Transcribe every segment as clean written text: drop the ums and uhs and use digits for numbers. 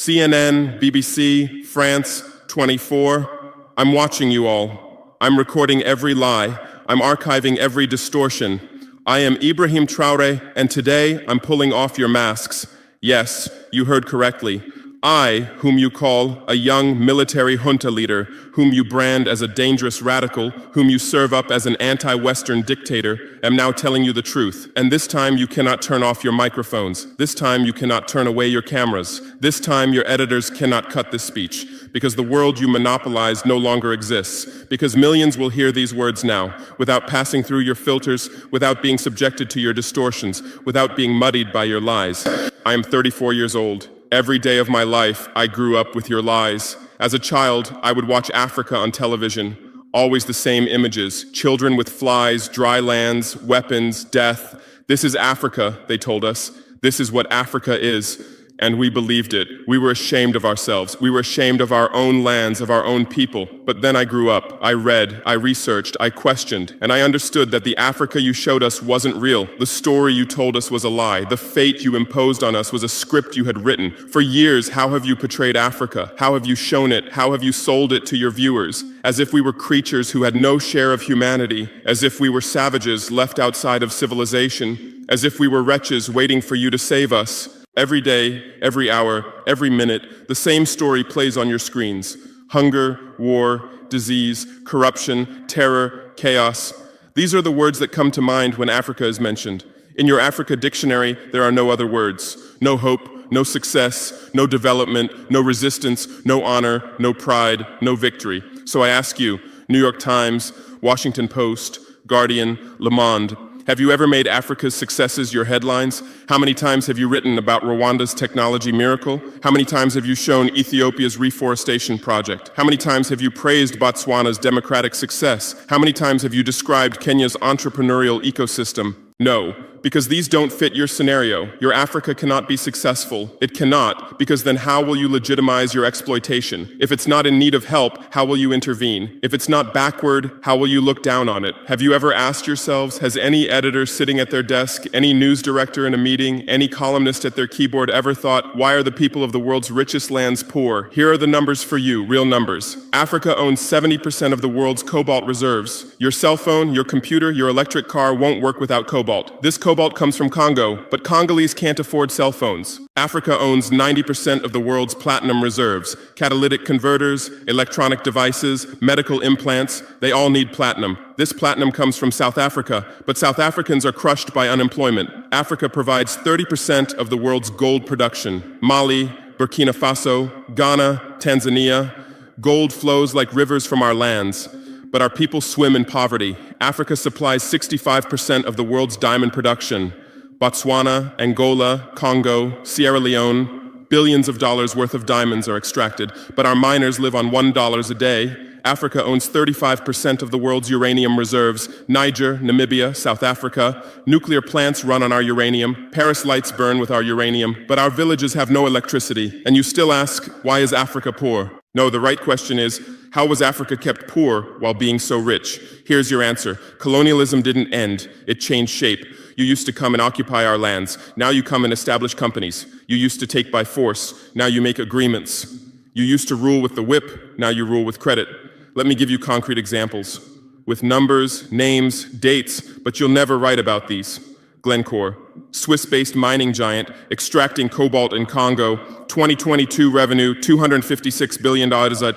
CNN, BBC, France, 24. I'm watching you all. I'm recording every lie. I'm archiving every distortion. I am Ibrahim Traore, and today I'm pulling off your masks. Yes, you heard correctly. I, whom you call a young military junta leader, whom you brand as a dangerous radical, whom you serve up as an anti-Western dictator, am now telling you the truth. And this time you cannot turn off your microphones. This time you cannot turn away your cameras. This time your editors cannot cut this speech, because the world you monopolize no longer exists. Because millions will hear these words now, without passing through your filters, without being subjected to your distortions, without being muddied by your lies. I am 34 years old. Every day of my life, I grew up with your lies. As a child, I would watch Africa on television. Always the same images. Children with flies, dry lands, weapons, death. This is Africa, they told us. This is what Africa is. And we believed it. We were ashamed of ourselves. We were ashamed of our own lands, of our own people. But then I grew up. I read, I researched, I questioned, and I understood that the Africa you showed us wasn't real. The story you told us was a lie. The fate you imposed on us was a script you had written. For years, how have you portrayed Africa? How have you shown it? How have you sold it to your viewers? As if we were creatures who had no share of humanity, as if we were savages left outside of civilization, as if we were wretches waiting for you to save us. Every day, every hour, every minute, the same story plays on your screens. Hunger, war, disease, corruption, terror, chaos. These are the words that come to mind when Africa is mentioned. In your Africa dictionary, there are no other words. No hope, no success, no development, no resistance, no honor, no pride, no victory. So I ask you, New York Times, Washington Post, Guardian, Le Monde, have you ever made Africa's successes your headlines? How many times have you written about Rwanda's technology miracle? How many times have you shown Ethiopia's reforestation project? How many times have you praised Botswana's democratic success? How many times have you described Kenya's entrepreneurial ecosystem? No, because these don't fit your scenario. Your Africa cannot be successful. It cannot, because then how will you legitimize your exploitation? If it's not in need of help, how will you intervene? If it's not backward, how will you look down on it? Have you ever asked yourselves, has any editor sitting at their desk, any news director in a meeting, any columnist at their keyboard ever thought, why are the people of the world's richest lands poor? Here are the numbers for you, real numbers. Africa owns 70% of the world's cobalt reserves. Your cell phone, your computer, your electric car won't work without cobalt. This cobalt comes from Congo, but Congolese can't afford cell phones. Africa owns 90% of the world's platinum reserves. Catalytic converters, electronic devices, medical implants, they all need platinum. This platinum comes from South Africa, but South Africans are crushed by unemployment. Africa provides 30% of the world's gold production. Mali, Burkina Faso, Ghana, Tanzania. Gold flows like rivers from our lands. But our people swim in poverty. Africa supplies 65% of the world's diamond production. Botswana, Angola, Congo, Sierra Leone, billions of dollars worth of diamonds are extracted, but our miners live on $1 a day. Africa owns 35% of the world's uranium reserves. Niger, Namibia, South Africa. Nuclear plants run on our uranium. Paris lights burn with our uranium, but our villages have no electricity. And you still ask, why is Africa poor? No, the right question is, how was Africa kept poor while being so rich? Here's your answer. Colonialism didn't end. It changed shape. You used to come and occupy our lands. Now you come and establish companies. You used to take by force. Now you make agreements. You used to rule with the whip. Now you rule with credit. Let me give you concrete examples. With numbers, names, dates, but you'll never write about these. Glencore, Swiss-based mining giant, extracting cobalt in Congo. 2022 revenue, $256 billion.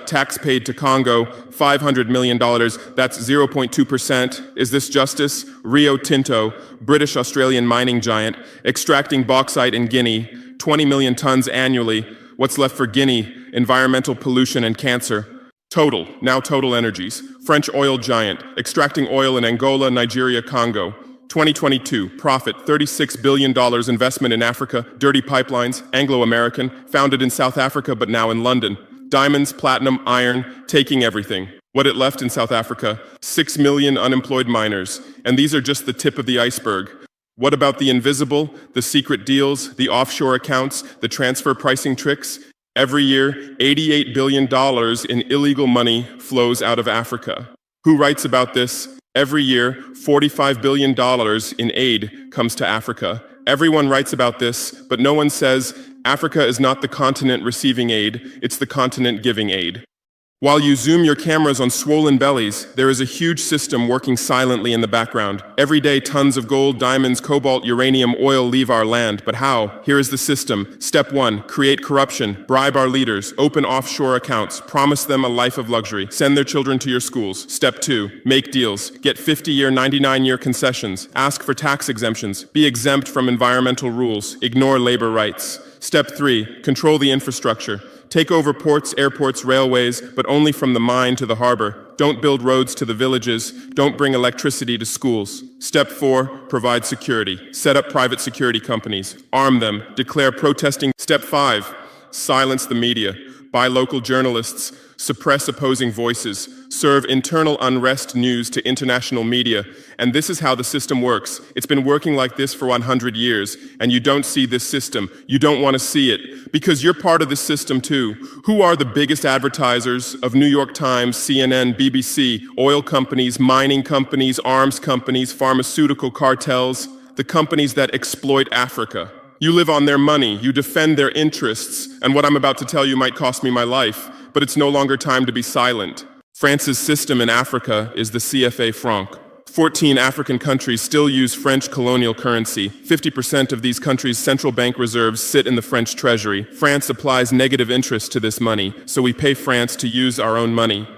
Tax paid to Congo, $500 million. That's 0.2%. Is this justice? Rio Tinto, British-Australian mining giant, extracting bauxite in Guinea, 20 million tons annually. What's left for Guinea? Environmental pollution and cancer. Total, now Total Energies, French oil giant, extracting oil in Angola, Nigeria, Congo. 2022, profit, $36 billion investment in Africa, dirty pipelines, Anglo-American, founded in South Africa but now in London. Diamonds, platinum, iron, taking everything. What it left in South Africa, 6 million unemployed miners. And these are just the tip of the iceberg. What about the invisible, the secret deals, the offshore accounts, the transfer pricing tricks? Every year, $88 billion in illegal money flows out of Africa. Who writes about this? Every year, $45 billion in aid comes to Africa. Everyone writes about this, but no one says Africa is not the continent receiving aid, it's the continent giving aid. While you zoom your cameras on swollen bellies, there is a huge system working silently in the background. Every day, tons of gold, diamonds, cobalt, uranium, oil leave our land. But how? Here is the system. Step 1, create corruption, bribe our leaders, open offshore accounts, promise them a life of luxury, send their children to your schools. Step 2, make deals, get 50-year, 99-year concessions, ask for tax exemptions, be exempt from environmental rules, ignore labor rights. Step 3, control the infrastructure. Take over ports, airports, railways, but only from the mine to the harbor. Don't build roads to the villages. Don't bring electricity to schools. Step 4, provide security. Set up private security companies. Arm them. Declare protesting. Step 5, silence the media. Buy local journalists. Suppress opposing voices. Serve internal unrest news to international media. And this is how the system works. It's been working like this for 100 years, and you don't see this system. You don't want to see it, because you're part of this system too. Who are the biggest advertisers of New York Times, CNN, BBC, oil companies, mining companies, arms companies, pharmaceutical cartels, the companies that exploit Africa? You live on their money, you defend their interests, and what I'm about to tell you might cost me my life, but it's no longer time to be silent. France's system in Africa is the CFA franc. 14 African countries still use French colonial currency. 50% of these countries' central bank reserves sit in the French treasury. France applies negative interest to this money, so we pay France to use our own money.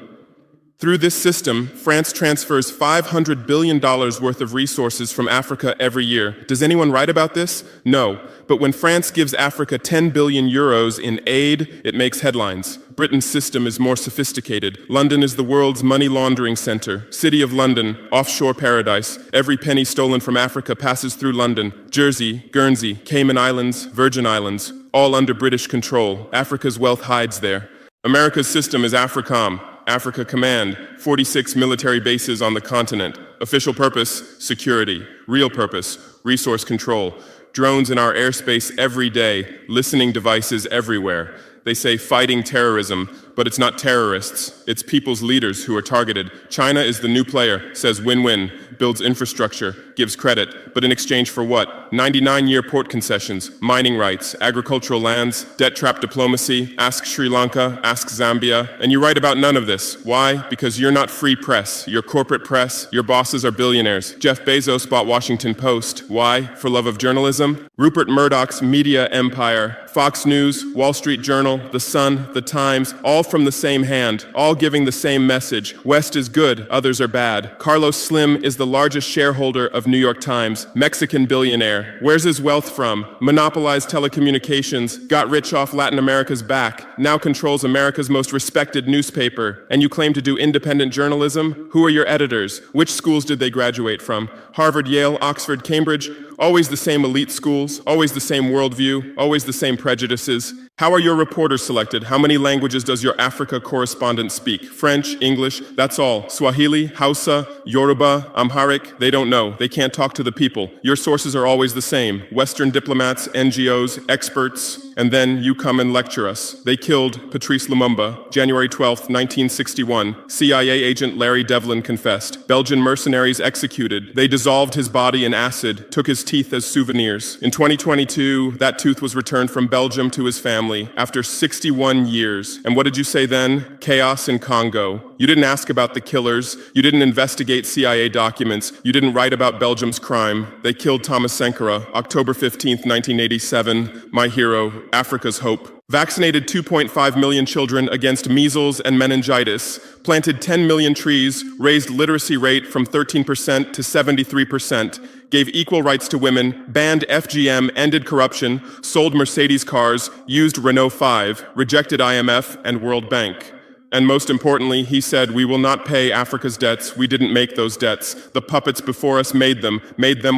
Through this system, France transfers $500 billion worth of resources from Africa every year. Does anyone write about this? No. But when France gives Africa 10 billion euros in aid, it makes headlines. Britain's system is more sophisticated. London is the world's money laundering center. City of London, offshore paradise. Every penny stolen from Africa passes through London. Jersey, Guernsey, Cayman Islands, Virgin Islands, all under British control. Africa's wealth hides there. America's system is AFRICOM. Africa Command, 46 military bases on the continent. Official purpose, security. Real purpose, resource control. Drones in our airspace every day, listening devices everywhere. They say fighting terrorism, but it's not terrorists. It's people's leaders who are targeted. China is the new player, says win-win, builds infrastructure, gives credit, but in exchange for what? 99-year port concessions, mining rights, agricultural lands, debt trap diplomacy, ask Sri Lanka, ask Zambia, and you write about none of this. Why? Because you're not free press. You're corporate press. Your bosses are billionaires. Jeff Bezos bought Washington Post. Why? For love of journalism? Rupert Murdoch's media empire, Fox News, Wall Street Journal, The Sun, The Times, all from the same hand, all giving the same message. West is good, others are bad. Carlos Slim is the largest shareholder of New York Times, Mexican billionaire. Where's his wealth from? Monopolized telecommunications, got rich off Latin America's back, now controls America's most respected newspaper. And you claim to do independent journalism? Who are your editors? Which schools did they graduate from? Harvard, Yale, Oxford, Cambridge? Always the same elite schools, always the same worldview, always the same prejudices. How are your reporters selected? How many languages does your Africa correspondent speak? French, English, that's all. Swahili, Hausa, Yoruba, Amharic, they don't know. They can't talk to the people. Your sources are always the same. Western diplomats, NGOs, experts, and then you come and lecture us. They killed Patrice Lumumba, January 12th, 1961. CIA agent Larry Devlin confessed. Belgian mercenaries executed. They dissolved his body in acid, took his teeth as souvenirs. In 2022, that tooth was returned from Belgium to his family after 61 years. And what did you say then? Chaos in Congo. You didn't ask about the killers. You didn't investigate CIA documents. You didn't write about Belgium's crime. They killed Thomas Sankara, October 15th, 1987. My hero, Africa's hope. Vaccinated 2.5 million children against measles and meningitis, planted 10 million trees, raised literacy rate from 13% to 73%, gave equal rights to women, banned FGM, ended corruption, sold Mercedes cars, used Renault 5, rejected IMF and World Bank. And most importantly, he said, we will not pay Africa's debts. We didn't make those debts. The puppets before us made them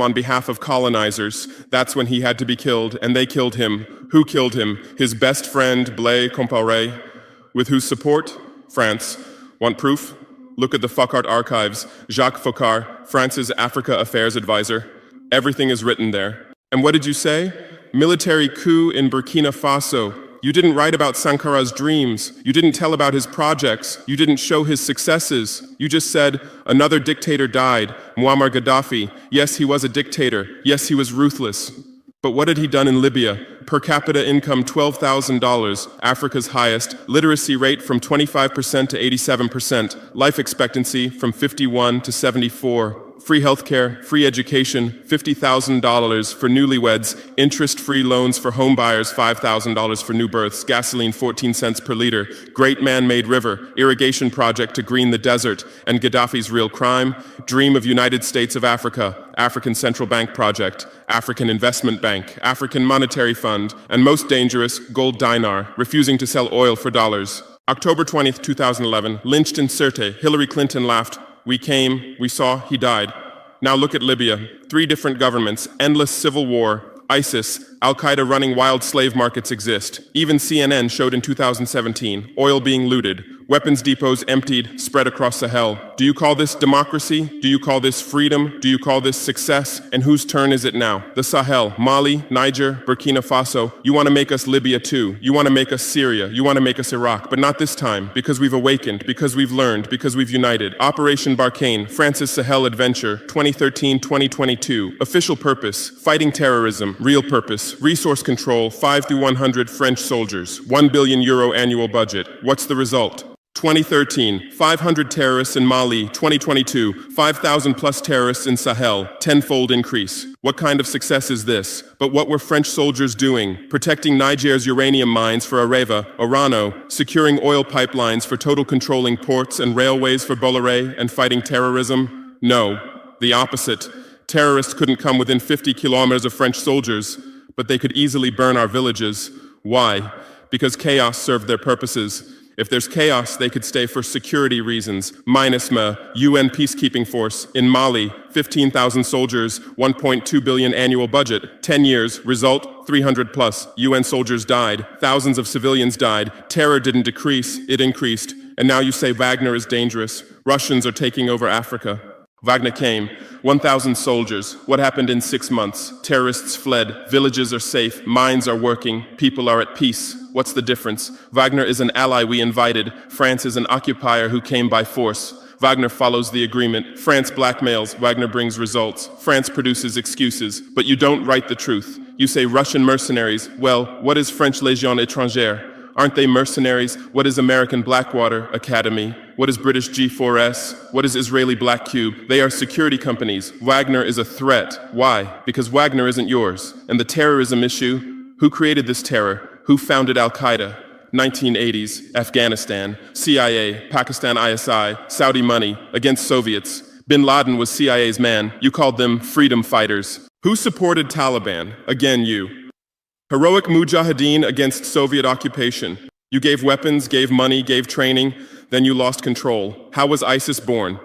on behalf of colonizers. That's when he had to be killed, and they killed him. Who killed him? His best friend, Blaise Compaoré. With whose support? France. Want proof? Look at the Focart archives. Jacques Faucard, France's Africa Affairs advisor. Everything is written there. And what did you say? Military coup in Burkina Faso. You didn't write about Sankara's dreams. You didn't tell about his projects. You didn't show his successes. You just said, another dictator died, Muammar Gaddafi. Yes, he was a dictator. Yes, he was ruthless. But what had he done in Libya? Per capita income $12,000, Africa's highest. Literacy rate from 25% to 87%. Life expectancy from 51 to 74. Free healthcare, free education, $50,000 for newlyweds, interest-free loans for homebuyers, $5,000 for new births, gasoline 14 cents per liter, great man-made river, irrigation project to green the desert, and Gaddafi's real crime, dream of United States of Africa, African Central Bank project, African Investment Bank, African Monetary Fund, and most dangerous, gold dinar, refusing to sell oil for dollars. October 20th, 2011, lynched in Sirte, Hillary Clinton laughed. We came, we saw, he died. Now look at Libya. 3 different governments, endless civil war, ISIS, Al-Qaeda running wild slave markets exist. Even CNN showed in 2017, oil being looted, weapons depots emptied, spread across Sahel. Do you call this democracy? Do you call this freedom? Do you call this success? And whose turn is it now? The Sahel, Mali, Niger, Burkina Faso. You want to make us Libya too. You want to make us Syria. You want to make us Iraq. But not this time, because we've awakened, because we've learned, because we've united. Operation Barkhane, France's Sahel Adventure, 2013-2022. Official purpose, fighting terrorism. Real purpose, resource control, 5 through 100 French soldiers. €1 billion annual budget. What's the result? 2013, 500 terrorists in Mali. 2022, 5,000 plus terrorists in Sahel. Tenfold increase. What kind of success is this? But what were French soldiers doing? Protecting Niger's uranium mines for Areva, Orano, securing oil pipelines for Total, controlling ports and railways for Bolloré, and fighting terrorism? No, the opposite. Terrorists couldn't come within 50 kilometers of French soldiers, but they could easily burn our villages. Why? Because chaos served their purposes. If there's chaos, they could stay for security reasons. MINUSMA, UN peacekeeping force. In Mali, 15,000 soldiers, 1.2 billion annual budget. 10 years, result, 300 plus. UN soldiers died. Thousands of civilians died. Terror didn't decrease, it increased. And now you say Wagner is dangerous. Russians are taking over Africa. Wagner came, 1,000 soldiers. What happened in 6 months? Terrorists fled, villages are safe, mines are working, people are at peace. What's the difference? Wagner is an ally we invited. France is an occupier who came by force. Wagner follows the agreement. France blackmails, Wagner brings results. France produces excuses, but you don't write the truth. You say Russian mercenaries. Well, what is French Légion étrangère? Aren't they mercenaries? What is American Blackwater Academy? What is British G4S? What is Israeli Black Cube? They are security companies. Wagner is a threat. Why? Because Wagner isn't yours. And the terrorism issue? Who created this terror? Who founded Al-Qaeda? 1980s, Afghanistan, CIA, Pakistan ISI, Saudi money, against Soviets. Bin Laden was CIA's man. You called them freedom fighters. Who supported Taliban? Again, you. Heroic mujahideen against Soviet occupation. You gave weapons, gave money, gave training, then you lost control. How was ISIS born?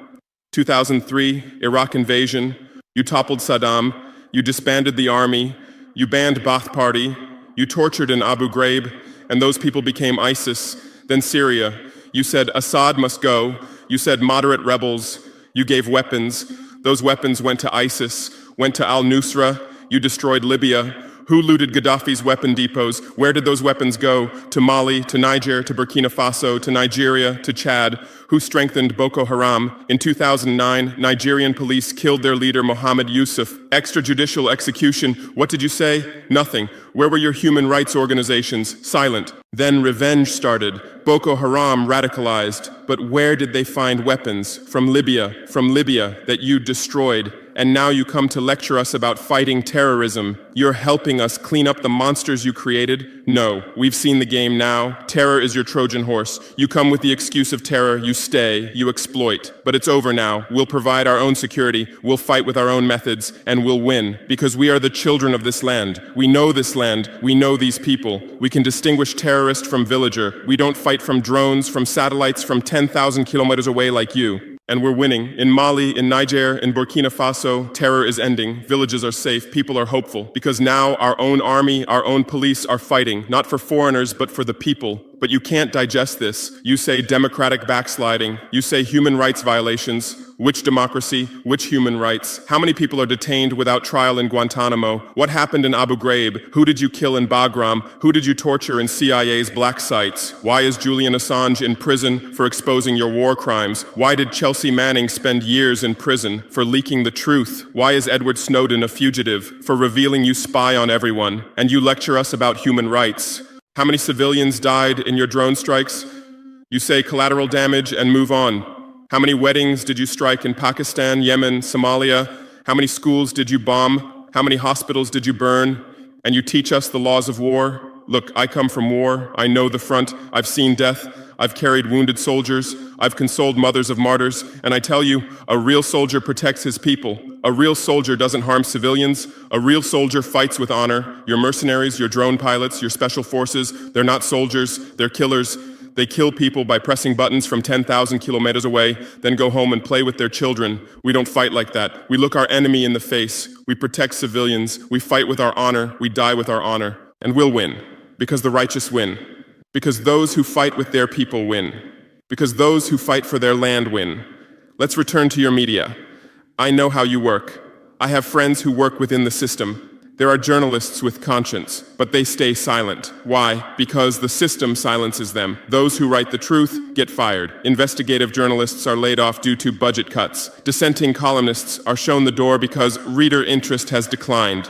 2003, Iraq invasion. You toppled Saddam. You disbanded the army. You banned Ba'ath Party. You tortured in Abu Ghraib, and those people became ISIS. Then Syria. You said Assad must go. You said moderate rebels. You gave weapons. Those weapons went to ISIS, went to al-Nusra. You destroyed Libya. Who looted Gaddafi's weapon depots? Where did those weapons go? To Mali, to Niger, to Burkina Faso, to Nigeria, to Chad? Who strengthened Boko Haram? In 2009, Nigerian police killed their leader Mohammed Yusuf. Extrajudicial execution. What did you say? Nothing. Where were your human rights organizations? Silent. Then revenge started. Boko Haram radicalized. But where did they find weapons? From Libya that you destroyed. And now you come to lecture us about fighting terrorism. You're helping us clean up the monsters you created? No, we've seen the game now. Terror is your Trojan horse. You come with the excuse of terror, you stay, you exploit. But it's over now. We'll provide our own security, we'll fight with our own methods, and we'll win. Because we are the children of this land. We know this land, we know these people. We can distinguish terrorist from villager. We don't fight from drones, from satellites, from 10,000 kilometers away like you. And we're winning. In Mali, in Niger, in Burkina Faso, terror is ending, villages are safe, people are hopeful. Because now our own army, our own police are fighting, not for foreigners, but for the people. But you can't digest this. You say democratic backsliding, you say human rights violations. Which democracy? Which human rights? How many people are detained without trial in Guantanamo? What happened in Abu Ghraib? Who did you kill in Bagram? Who did you torture in CIA's black sites? Why is Julian Assange in prison for exposing your war crimes? Why did Chelsea Manning spend years in prison for leaking the truth? Why is Edward Snowden a fugitive for revealing you spy on everyone? And you lecture us about human rights. How many civilians died in your drone strikes? You say collateral damage and move on. How many weddings did you strike in Pakistan, Yemen, Somalia? How many schools did you bomb? How many hospitals did you burn? And you teach us the laws of war? Look, I come from war. I know the front. I've seen death. I've carried wounded soldiers. I've consoled mothers of martyrs. And I tell you, a real soldier protects his people. A real soldier doesn't harm civilians. A real soldier fights with honor. Your mercenaries, your drone pilots, your special forces, they're not soldiers, they're killers. They kill people by pressing buttons from 10,000 kilometers away, then go home and play with their children. We don't fight like that. We look our enemy in the face. We protect civilians. We fight with our honor. We die with our honor. And we'll win, because the righteous win. Because those who fight with their people win. Because those who fight for their land win. Let's return to your media. I know how you work. I have friends who work within the system. There are journalists with conscience, but they stay silent. Why? Because the system silences them. Those who write the truth get fired. Investigative journalists are laid off due to budget cuts. Dissenting columnists are shown the door because reader interest has declined.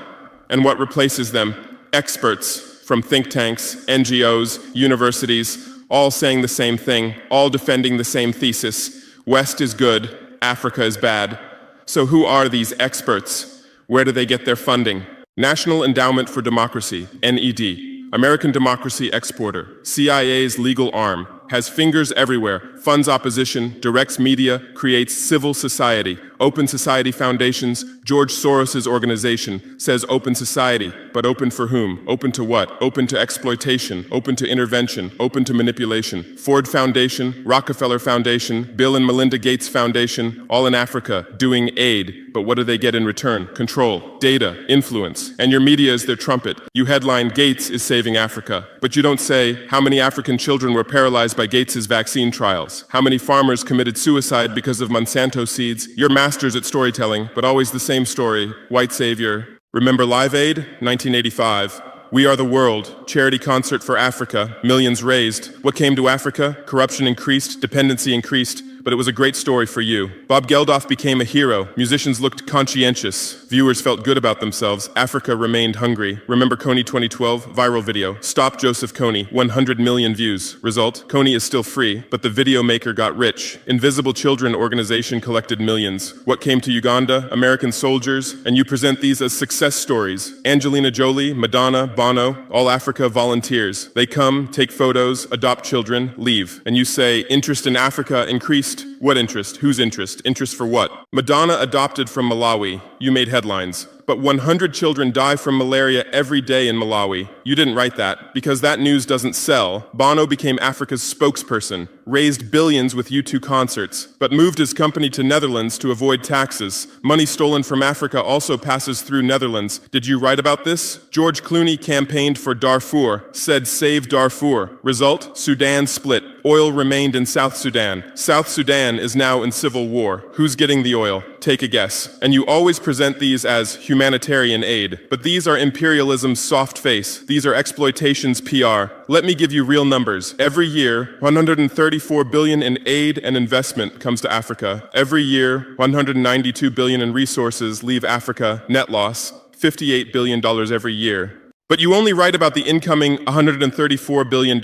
And what replaces them? Experts from think tanks, NGOs, universities, all saying the same thing, all defending the same thesis. West is good, Africa is bad. So who are these experts? Where do they get their funding? National Endowment for Democracy, NED, American democracy exporter, CIA's legal arm, has fingers everywhere, funds opposition, directs media, creates civil society. Open Society Foundations, George Soros's organization, says open society, but open for whom? Open to what? Open to exploitation, open to intervention, open to manipulation. Ford Foundation, Rockefeller Foundation, Bill and Melinda Gates Foundation, all in Africa, doing aid. But what do they get in return? Control, data, influence. And your media is their trumpet. You headline, Gates is saving Africa. But you don't say, how many African children were paralyzed by Gates's vaccine trials? How many farmers committed suicide because of Monsanto seeds? You're masters at storytelling, but always the same story. White savior. Remember Live Aid? 1985. We Are the World, charity concert for Africa, millions raised. What came to Africa? Corruption increased, dependency increased, but it was a great story for you. Bob Geldof became a hero. Musicians looked conscientious. Viewers felt good about themselves. Africa remained hungry. Remember Kony 2012? Viral video. Stop Joseph Kony. 100 million views. Result? Kony is still free, but the video maker got rich. Invisible Children organization collected millions. What came to Uganda? American soldiers. And you present these as success stories. Angelina Jolie, Madonna, Bono, all Africa volunteers. They come, take photos, adopt children, leave. And you say, interest in Africa increased. What interest? Whose interest? Interest for what? Madonna adopted from Malawi. You made headlines. But 100 children die from malaria every day in Malawi. You didn't write that. Because that news doesn't sell, Bono became Africa's spokesperson, raised billions with U2 concerts, but moved his company to Netherlands to avoid taxes. Money stolen from Africa also passes through Netherlands. Did you write about this? George Clooney campaigned for Darfur, said save Darfur. Result? Sudan split. Oil remained in South Sudan. South Sudan is now in civil war. Who's getting the oil? Take a guess. And you always present these as humanitarian aid. But these are imperialism's soft face. These are exploitation's PR. Let me give you real numbers. Every year, 134 billion in aid and investment comes to Africa. Every year, 192 billion in resources leave Africa, net loss, $58 billion every year. But you only write about the incoming $134 billion.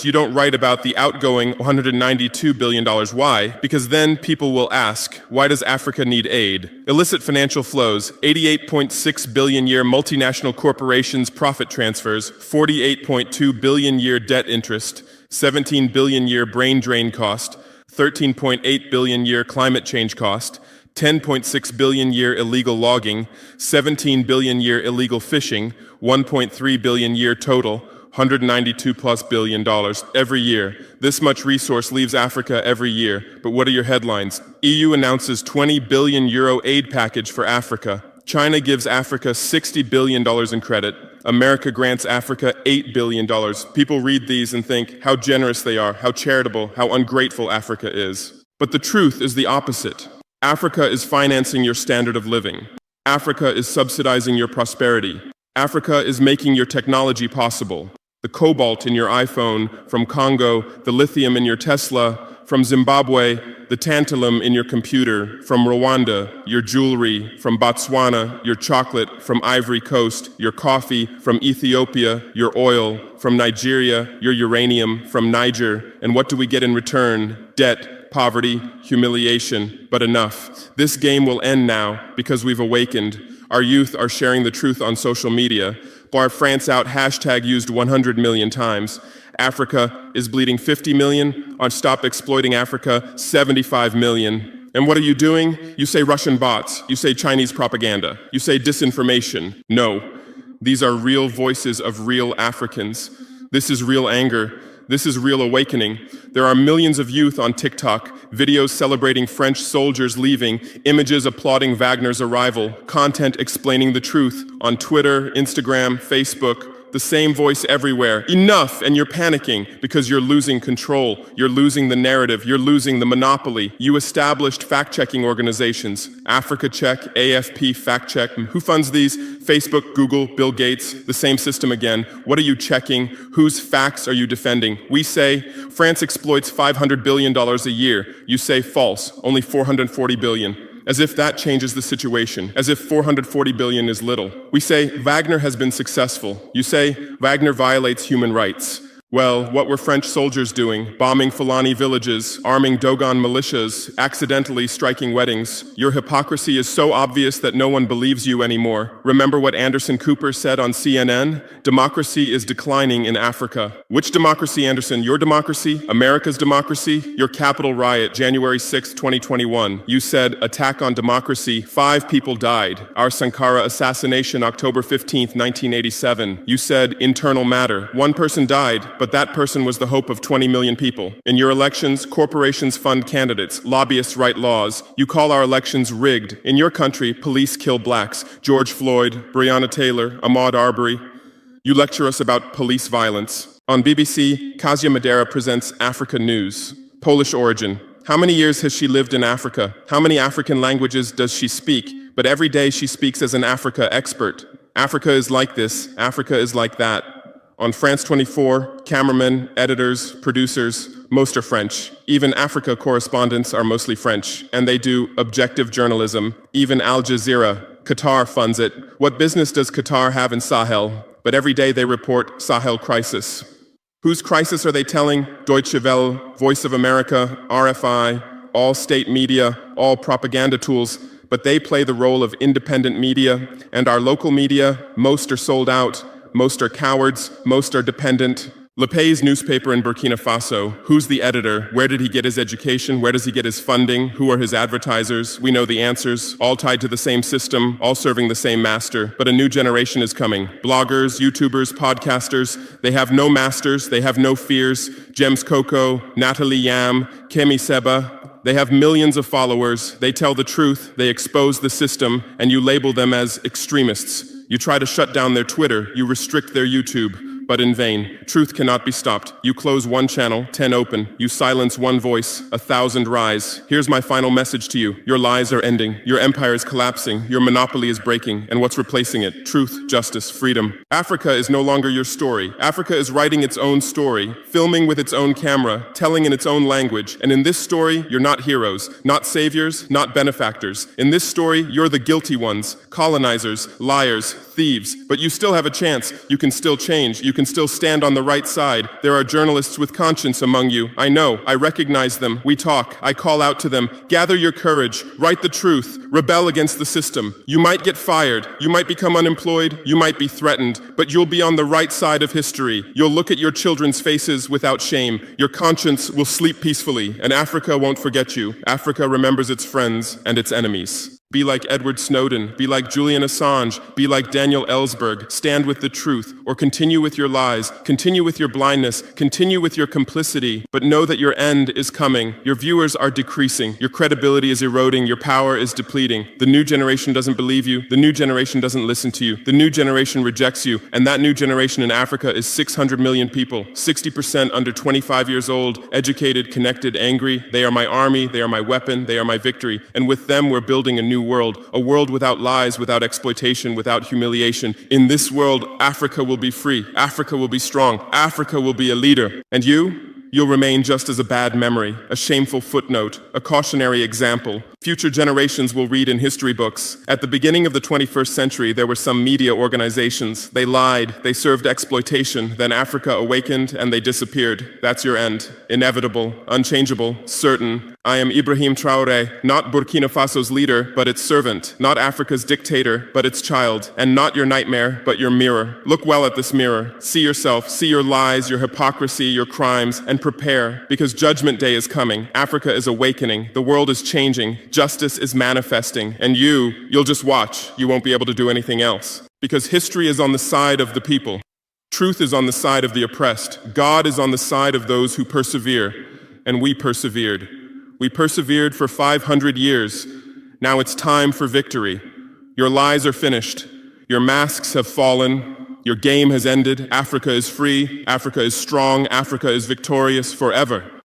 You don't write about the outgoing $192 billion. Why? Because then people will ask, why does Africa need aid? Illicit financial flows, 88.6 billion year multinational corporations profit transfers, 48.2 billion year debt interest, 17 billion year brain drain cost, 13.8 billion year climate change cost, 10.6 billion year illegal logging, 17 billion year illegal fishing, 1.3 billion year total, 192 plus billion dollars every year. This much resource leaves Africa every year. But what are your headlines? EU announces 20 billion euro aid package for Africa. China gives Africa $60 billion in credit. America grants Africa $8 billion. People read these and think how generous they are, how charitable, how ungrateful Africa is. But the truth is the opposite. Africa is financing your standard of living. Africa is subsidizing your prosperity. Africa is making your technology possible. The cobalt in your iPhone from Congo, the lithium in your Tesla from Zimbabwe, the tantalum in your computer from Rwanda, your jewelry from Botswana, your chocolate from Ivory Coast, your coffee from Ethiopia, your oil from Nigeria, your uranium from Niger. And what do we get in return? Debt, poverty, humiliation, but enough. This game will end now because we've awakened. Our youth are sharing the truth on social media. Bar France out hashtag used 100 million times. Africa is bleeding 50 million. On Stop Exploiting Africa, 75 million. And what are you doing? You say Russian bots. You say Chinese propaganda. You say disinformation. No, these are real voices of real Africans. This is real anger. This is real awakening. There are millions of youth on TikTok, videos celebrating French soldiers leaving, images applauding Wagner's arrival, content explaining the truth on Twitter, Instagram, Facebook. The same voice everywhere. Enough! And you're panicking because you're losing control. You're losing the narrative. You're losing the monopoly. You established fact-checking organizations. Africa Check, AFP Fact Check. Who funds these? Facebook, Google, Bill Gates. The same system again. What are you checking? Whose facts are you defending? We say France exploits $500 billion a year. You say false. Only $440 billion. As if that changes the situation, as if 440 billion is little. We say Wagner has been successful. You say Wagner violates human rights. Well, what were French soldiers doing? Bombing Fulani villages, arming Dogon militias, accidentally striking weddings. Your hypocrisy is so obvious that no one believes you anymore. Remember what Anderson Cooper said on CNN? Democracy is declining in Africa. Which democracy, Anderson? Your democracy? America's democracy? Your Capitol riot, January 6, 2021. You said, attack on democracy. 5 people died. Our Sankara assassination, October 15, 1987. You said, internal matter. 1 person died, but that person was the hope of 20 million people. In your elections, corporations fund candidates, lobbyists write laws. You call our elections rigged. In your country, police kill blacks. George Floyd, Breonna Taylor, Ahmaud Arbery. You lecture us about police violence. On BBC, Kasia Madera presents Africa News. Polish origin. How many years has she lived in Africa? How many African languages does she speak? But every day she speaks as an Africa expert. Africa is like this. Africa is like that. On France 24, cameramen, editors, producers, most are French. Even Africa correspondents are mostly French, and they do objective journalism. Even Al Jazeera, Qatar funds it. What business does Qatar have in Sahel? But every day they report Sahel crisis. Whose crisis are they telling? Deutsche Welle, Voice of America, RFI, all state media, all propaganda tools. But they play the role of independent media, and our local media, most are sold out. Most are cowards, most are dependent. Le Pay's newspaper in Burkina Faso, who's the editor? Where did he get his education? Where does he get his funding? Who are his advertisers? We know the answers, all tied to the same system, all serving the same master. But a new generation is coming. Bloggers, YouTubers, podcasters, they have no masters, they have no fears. James Coco, Natalie Yam, Kemi Seba, they have millions of followers. They tell the truth, they expose the system, and you label them as extremists. You try to shut down their Twitter, you restrict their YouTube, but in vain. Truth cannot be stopped. You close one channel, 10 open. You silence one voice, 1,000 rise. Here's my final message to you. Your lies are ending. Your empire is collapsing. Your monopoly is breaking. And what's replacing it? Truth, justice, freedom. Africa is no longer your story. Africa is writing its own story, filming with its own camera, telling in its own language. And in this story, you're not heroes, not saviors, not benefactors. In this story, you're the guilty ones, colonizers, liars, thieves. But you still have a chance. You can still change. You can still stand on the right side. There are journalists with conscience among you. I know. I recognize them. We talk. I call out to them. Gather your courage. Write the truth. Rebel against the system. You might get fired. You might become unemployed. You might be threatened. But you'll be on the right side of history. You'll look at your children's faces without shame. Your conscience will sleep peacefully. And Africa won't forget you. Africa remembers its friends and its enemies. Be like Edward Snowden, be like Julian Assange, be like Daniel Ellsberg. Stand with the truth, or continue with your lies, continue with your blindness, continue with your complicity, but know that your end is coming. Your viewers are decreasing, your credibility is eroding, your power is depleting. The new generation doesn't believe you, the new generation doesn't listen to you, the new generation rejects you, and that new generation in Africa is 600 million people, 60% under 25 years old, educated, connected, angry. They are my army, they are my weapon, they are my victory, and with them we're building a new world, a world without lies, without exploitation, without humiliation. In this world, Africa will be free, Africa will be strong, Africa will be a leader. And you'll remain just as a bad memory, a shameful footnote, a cautionary example. Future generations will read in history books. At the beginning of the 21st century, there were some media organizations. They lied, they served exploitation, then Africa awakened and they disappeared. That's your end. Inevitable, unchangeable, certain. I am Ibrahim Traore, not Burkina Faso's leader, but its servant, not Africa's dictator, but its child, and not your nightmare, but your mirror. Look well at this mirror. See yourself, see your lies, your hypocrisy, your crimes, and prepare, because Judgment Day is coming. Africa is awakening. The world is changing. Justice is manifesting. And you'll just watch. You won't be able to do anything else. Because history is on the side of the people. Truth is on the side of the oppressed. God is on the side of those who persevere. And we persevered. We persevered for 500 years. Now it's time for victory. Your lies are finished. Your masks have fallen. Your game has ended. Africa is free. Africa is strong. Africa is victorious forever.